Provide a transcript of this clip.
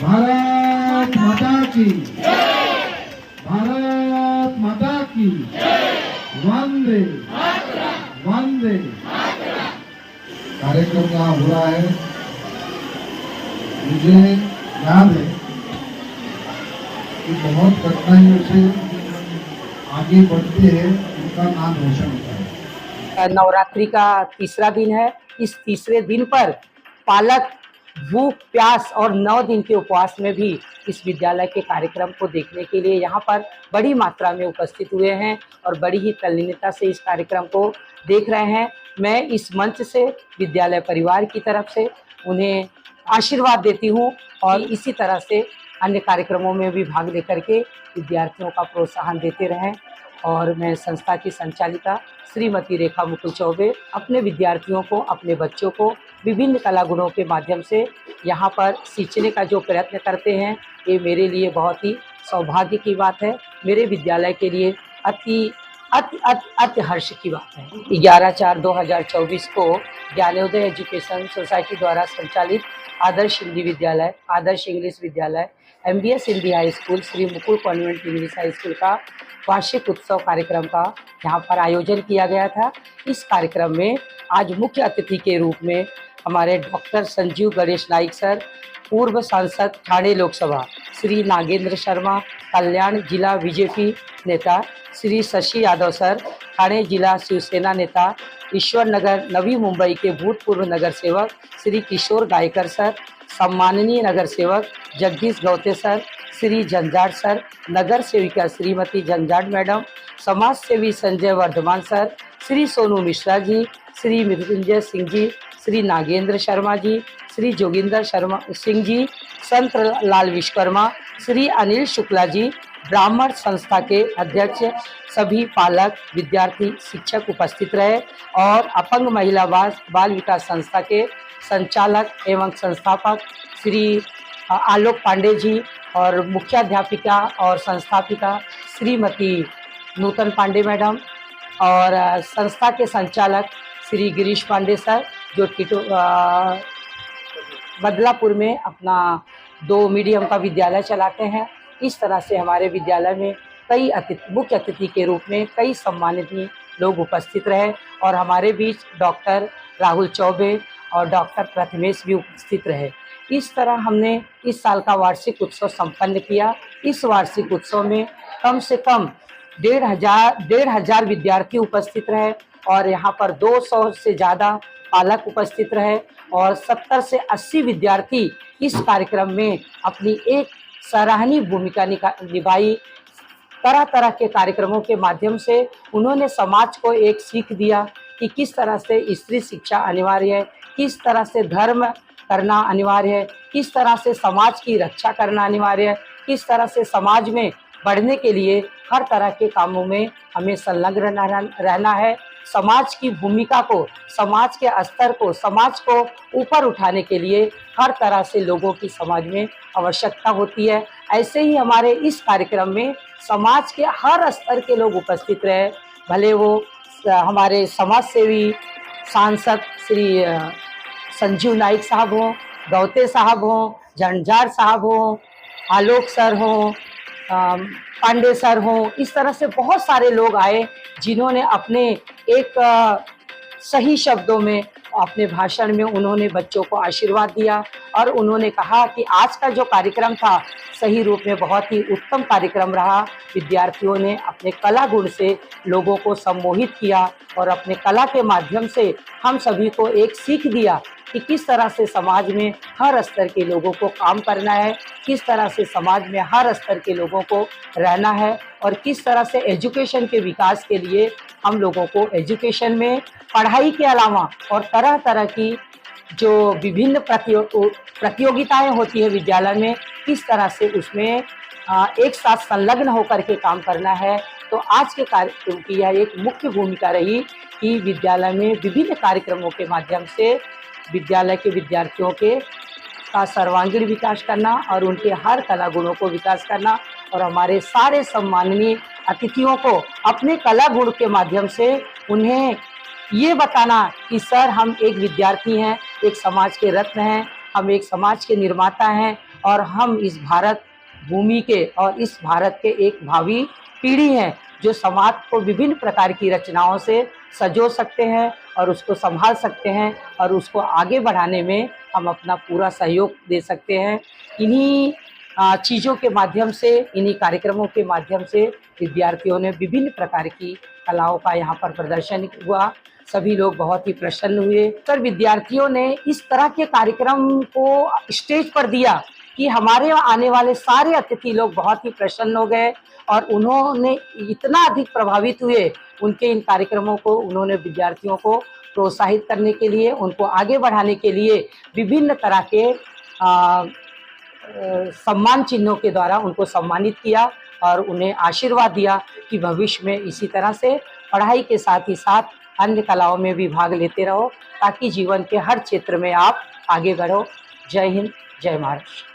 भारत माता की, भारत माता की, वंदे वंदे। कार्यक्रम यहाँ हो रहा है, मुझे याद है कि बहुत कठिनाइयों से आगे बढ़ते हैं, उनका नाम रोशन होता है। नवरात्रि का तीसरा दिन है। इस तीसरे दिन पर पालक भूख प्यास और 9 दिन के उपवास में भी इस विद्यालय के कार्यक्रम को देखने के लिए यहाँ पर बड़ी मात्रा में उपस्थित हुए हैं और बड़ी ही तल्लीनता से इस कार्यक्रम को देख रहे हैं। मैं इस मंच से विद्यालय परिवार की तरफ से उन्हें आशीर्वाद देती हूँ और इसी तरह से अन्य कार्यक्रमों में भी भाग लेकर के विद्यार्थियों का प्रोत्साहन देते रहें। और मैं संस्था की संचालिका श्रीमती रेखा मुकुल चौबे अपने विद्यार्थियों को, अपने बच्चों को विभिन्न कला गुणों के माध्यम से यहाँ पर सींचने का जो प्रयत्न करते हैं, ये मेरे लिए बहुत ही सौभाग्य की बात है। मेरे विद्यालय के लिए अति हर्ष की बात है। 11/4/2024 को ज्ञानोदय एजुकेशन सोसाइटी द्वारा संचालित आदर्श हिंदी विद्यालय, आदर्श इंग्लिश विद्यालय, MBS Hindi high school, Shri Mukul convent English high school का वार्षिक उत्सव कार्यक्रम का यहाँ पर आयोजन किया गया था। इस कार्यक्रम में आज मुख्य अतिथि के रूप में हमारे डॉक्टर संजीव गणेश नाइक सर, पूर्व सांसद ठाणे लोकसभा, श्री नागेंद्र शर्मा, कल्याण जिला बीजेपी नेता, श्री शशि यादव सर, ठाणे जिला शिवसेना नेता, ईश्वर नगर नवी मुंबई के भूतपूर्व नगर सेवक श्री किशोर गायकर सर, सम्माननीय नगर सेवक जगदीश गौते सर, श्री झंझाड़ सर, नगर सेविका श्रीमती झंझाड़ मैडम, समाज सेवी संजय वर्धमान सर, श्री सोनू मिश्रा जी, श्री मृत्युंजय सिंह जी, श्री नागेंद्र शर्मा जी, श्री जोगिंदर शर्मा सिंह जी, संत लाल विश्वकर्मा, श्री अनिल शुक्ला जी, ब्राह्मण संस्था के अध्यक्ष, सभी पालक, विद्यार्थी, शिक्षक उपस्थित रहे और अपंग महिला बाल विकास संस्था के संचालक एवं संस्थापक श्री आलोक पांडे जी और मुख्याध्यापिका और संस्थापिका श्रीमती नूतन पांडे मैडम और संस्था के संचालक श्री गिरीश पांडे सर, जो बदलापुर में अपना 2 मीडियम का विद्यालय चलाते हैं। इस तरह से हमारे विद्यालय में कई मुख्य अतिथि के रूप में कई सम्मानित लोग उपस्थित रहे और हमारे बीच डॉक्टर राहुल चौबे और डॉक्टर प्रथमेश भी उपस्थित रहे। इस तरह हमने इस साल का वार्षिक उत्सव संपन्न किया। इस वार्षिक उत्सव में कम से कम 1,500 विद्यार्थी उपस्थित रहे और यहाँ पर 200 से ज़्यादा पालक उपस्थित रहे और 70 से 80 विद्यार्थी इस कार्यक्रम में अपनी एक सराहनीय भूमिका निभाई। तरह तरह के कार्यक्रमों के माध्यम से उन्होंने समाज को एक सीख दिया कि किस तरह से स्त्री शिक्षा अनिवार्य है, किस तरह से धर्म करना अनिवार्य है, किस तरह से समाज की रक्षा करना अनिवार्य है, किस तरह से समाज में बढ़ने के लिए हर तरह के कामों में हमें संलग्न रहना है। समाज की भूमिका को, समाज के स्तर को, समाज को ऊपर उठाने के लिए हर तरह से लोगों की समाज में आवश्यकता होती है। ऐसे ही हमारे इस कार्यक्रम में समाज के हर स्तर के लोग उपस्थित रहे, भले वो हमारे समाज सेवी सांसद श्री संजीव नाइक साहब हों, गौते साहब हों, झंझाड़ साहब हों, आलोक सर हों, पांडे सर हों, इस तरह से बहुत सारे लोग आए जिन्होंने अपने एक सही शब्दों में अपने भाषण में उन्होंने बच्चों को आशीर्वाद दिया और उन्होंने कहा कि आज का जो कार्यक्रम था सही रूप में बहुत ही उत्तम कार्यक्रम रहा। विद्यार्थियों ने अपने कला गुण से लोगों को सम्मोहित किया और अपने कला के माध्यम से हम सभी को एक सीख दिया कि किस तरह से समाज में हर स्तर के लोगों को काम करना है, किस तरह से समाज में हर स्तर के लोगों को रहना है और किस तरह से एजुकेशन के विकास के लिए हम लोगों को एजुकेशन में पढ़ाई के अलावा और तरह तरह की जो विभिन्न प्रतियोगिताएं होती है विद्यालय में, किस तरह से उसमें एक साथ संलग्न होकर के काम करना है। तो आज के कार्यक्रम की यह एक मुख्य भूमिका रही कि विद्यालय में विभिन्न कार्यक्रमों के माध्यम से विद्यालय के विद्यार्थियों का सर्वांगीण विकास करना और उनके हर कला गुणों को विकास करना और हमारे सारे सम्माननीय अतिथियों को अपने कला गुण के माध्यम से उन्हें ये बताना कि सर हम एक विद्यार्थी हैं, एक समाज के रत्न हैं, हम एक समाज के निर्माता हैं और हम इस भारत भूमि के और इस भारत के एक भावी पीढ़ी हैं जो समाज को विभिन्न प्रकार की रचनाओं से सजो सकते हैं और उसको संभाल सकते हैं और उसको आगे बढ़ाने में हम अपना पूरा सहयोग दे सकते हैं। इन्हीं चीज़ों के माध्यम से, इन्हीं कार्यक्रमों के माध्यम से विद्यार्थियों ने विभिन्न प्रकार की कलाओं का यहाँ पर प्रदर्शन हुआ। सभी लोग बहुत ही प्रसन्न हुए। सर, विद्यार्थियों ने इस तरह के कार्यक्रम को स्टेज पर दिया कि हमारे आने वाले सारे अतिथि लोग बहुत ही प्रसन्न हो गए और उन्होंने इतना अधिक प्रभावित हुए उनके इन कार्यक्रमों को। उन्होंने विद्यार्थियों को प्रोत्साहित करने के लिए, उनको आगे बढ़ाने के लिए विभिन्न तरह के सम्मान चिन्हों के द्वारा उनको सम्मानित किया और उन्हें आशीर्वाद दिया कि भविष्य में इसी तरह से पढ़ाई के साथ ही साथ अन्य कलाओं में भी भाग लेते रहो ताकि जीवन के हर क्षेत्र में आप आगे बढ़ो। जय हिंद, जय महाराष्ट्र।